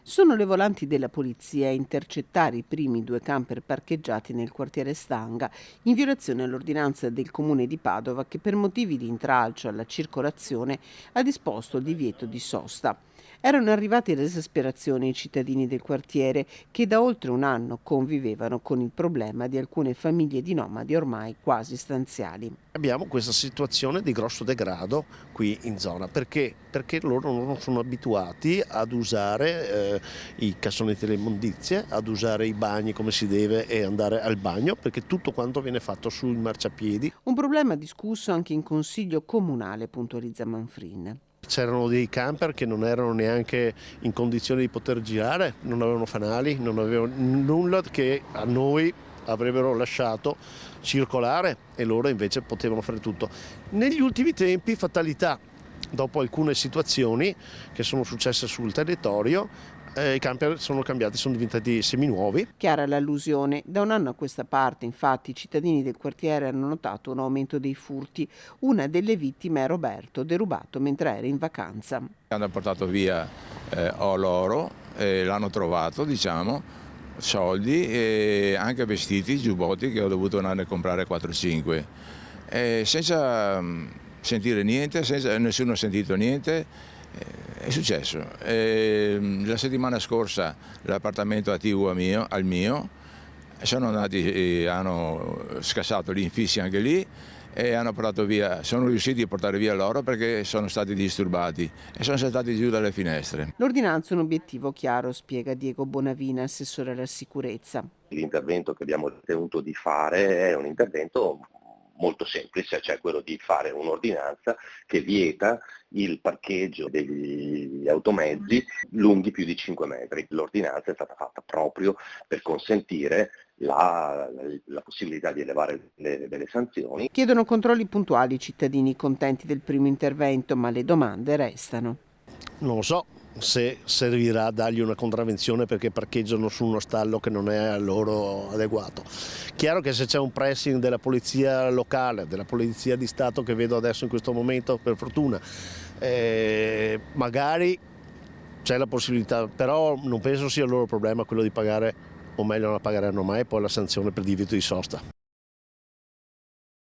Sono le volanti della polizia a intercettare i primi due camper parcheggiati nel quartiere Stanga, in violazione all'ordinanza del comune di Padova che per motivi di intralcio alla circolazione ha disposto il divieto di sosta. Erano arrivati all'esasperazione i cittadini del quartiere che da oltre un anno convivevano con il problema di alcune famiglie di nomadi ormai quasi stanziali. Abbiamo questa situazione di grosso degrado qui in zona perché loro non sono abituati ad usare i cassonetti delle immondizie, ad usare i bagni come si deve e andare al bagno, perché tutto quanto viene fatto sui marciapiedi. Un problema discusso anche in consiglio comunale, puntualizza Manfrin. C'erano dei camper che non erano neanche in condizioni di poter girare, non avevano fanali, non avevano nulla che a noi avrebbero lasciato circolare e loro invece potevano fare tutto. Negli ultimi tempi, fatalità, dopo alcune situazioni che sono successe sul territorio, i camper sono cambiati, sono diventati seminuovi. Chiara l'allusione. Da un anno a questa parte, infatti, i cittadini del quartiere hanno notato un aumento dei furti. Una delle vittime è Roberto, derubato mentre era in vacanza. Hanno portato via l'oro, l'hanno trovato, diciamo, soldi e anche vestiti, giubbotti che ho dovuto andare a comprare 4-5. Senza sentire niente, nessuno ha sentito niente. È successo. La settimana scorsa l'appartamento attiguo al mio, sono andati, hanno scassato gli infissi anche lì e hanno portato via, sono riusciti a portare via l'oro perché sono stati disturbati e sono saltati giù dalle finestre. L'ordinanza è un obiettivo chiaro, spiega Diego Bonavina, assessore alla sicurezza. L'intervento che abbiamo ritenuto di fare è un intervento molto semplice, cioè quello di fare un'ordinanza che vieta il parcheggio degli automezzi lunghi più di 5 metri. L'ordinanza è stata fatta proprio per consentire la possibilità di elevare delle sanzioni. Chiedono controlli puntuali i cittadini contenti del primo intervento, ma le domande restano. Non lo so se servirà a dargli una contravvenzione perché parcheggiano su uno stallo che non è a loro adeguato. Chiaro che se c'è un pressing della polizia locale, della polizia di Stato che vedo adesso in questo momento, per fortuna, magari c'è la possibilità, però non penso sia il loro problema quello di pagare, o meglio non la pagheranno mai, poi la sanzione per divieto di sosta.